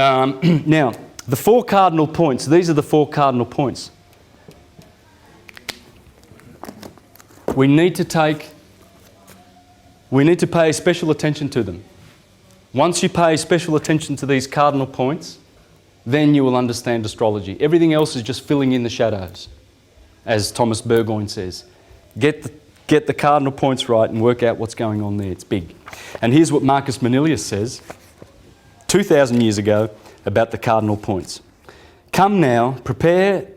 Now, the four cardinal points. These are the four cardinal points. We need to pay special attention to them. Once you pay special attention to these cardinal points, then you will understand astrology. Everything else is just filling in the shadows, as Thomas Burgoyne says. Get the cardinal points right and work out what's going on there. It's big. And here's what Marcus Manilius says 2,000 years ago about the cardinal points. Come now, prepare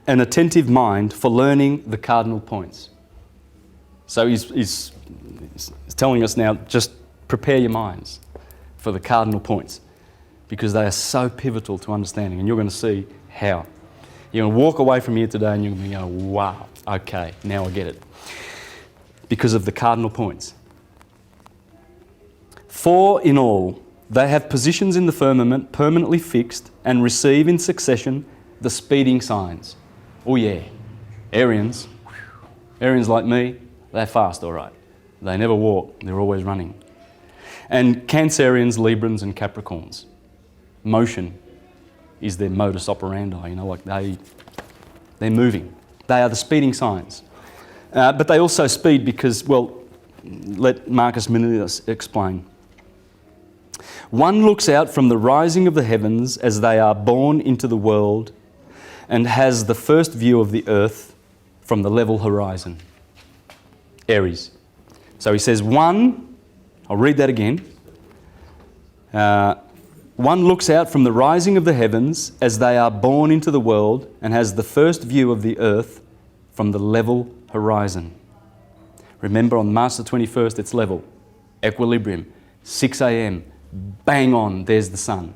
an attentive mind for learning the cardinal points. So he's telling us now, just prepare your minds for the cardinal points, because they are so pivotal to understanding, and you're going to see how. You're going to walk away from here today and you're going to go, wow, okay, now I get it. Because of the cardinal points. 4 in all, they have positions in the firmament permanently fixed and receive in succession the speeding signs. Oh yeah, Arians like me, they're fast, all right. They never walk, they're always running. And Cancerians, Librans and Capricorns. Motion is their modus operandi, like they're moving. They are the speeding signs. But they also speed because, well, let Marcus Manilius explain. One looks out from the rising of the heavens as they are born into the world and has the first view of the earth from the level horizon. Aries. So he says one, I'll read that again. One looks out from the rising of the heavens as they are born into the world and has the first view of the earth from the level horizon. Remember, on March the 21st, it's level. Equilibrium. 6 a.m. Bang on, there's the sun.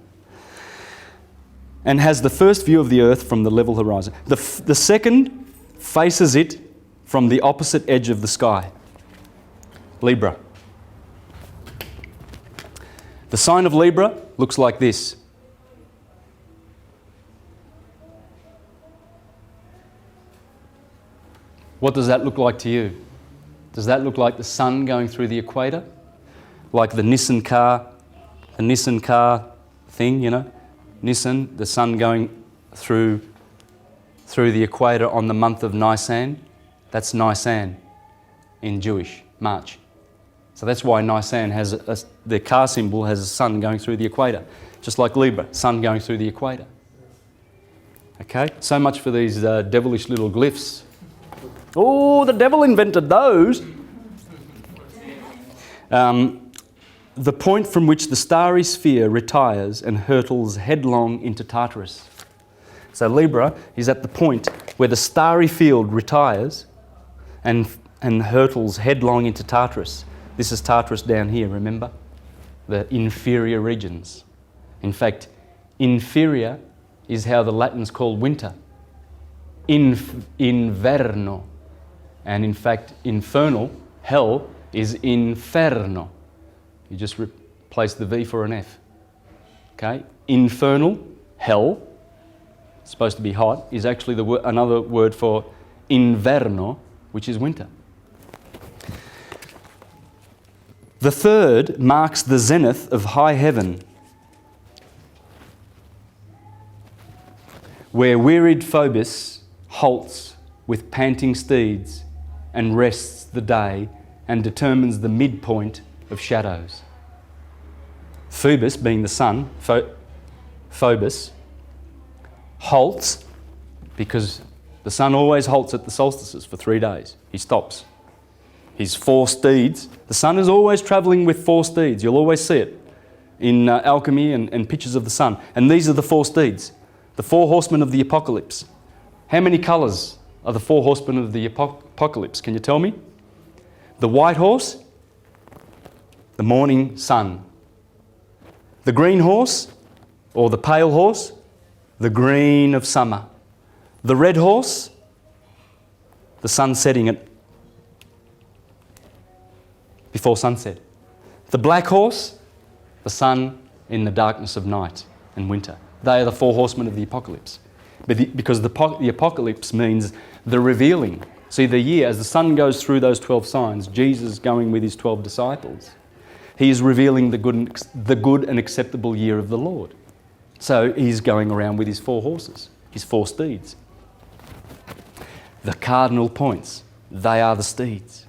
And has the first view of the earth from the level horizon. The second faces it from the opposite edge of the sky. Libra. The sign of Libra looks like this. What does that look like to you? Does that look like the sun going through the equator? Like the Nissan car thing, Nissan, the sun going through the equator on the month of Nisan. That's Nisan in Jewish, March. So that's why Nisan has the car symbol has a sun going through the equator. Just like Libra, sun going through the equator. Okay, so much for these devilish little glyphs. Oh, the devil invented those. The point from which the starry sphere retires and hurtles headlong into Tartarus. So Libra is at the point where the starry field retires and hurtles headlong into Tartarus. This is Tartarus down here, remember? The inferior regions. In fact, inferior is how the Latins called winter. Inverno. And in fact, infernal, hell, is inferno. You just replace the V for an F. Okay? Infernal, hell, supposed to be hot, is actually another word for inverno, which is winter. The third marks the zenith of high heaven, where wearied Phoebus halts with panting steeds and rests the day and determines the midpoint of shadows. Phoebus, being the sun, Phoebus, halts because the sun always halts at the solstices for 3 days. He stops. His 4 steeds. The sun is always travelling with 4 steeds. You'll always see it in alchemy and pictures of the sun. And these are the 4 steeds, the 4 horsemen of the apocalypse. How many colours are the 4 horsemen of the apocalypse? Can you tell me? The white horse, the morning sun. The green horse, or the pale horse, the green of summer. The red horse, the sun setting at before sunset. The black horse, the sun in the darkness of night and winter. They are the 4 horsemen of the apocalypse. Because the apocalypse means the revealing. See, the year, as the sun goes through those 12 signs, Jesus going with his 12 disciples, he is revealing the good and acceptable year of the Lord. So he's going around with his 4 horses, his 4 steeds. The cardinal points, they are the steeds.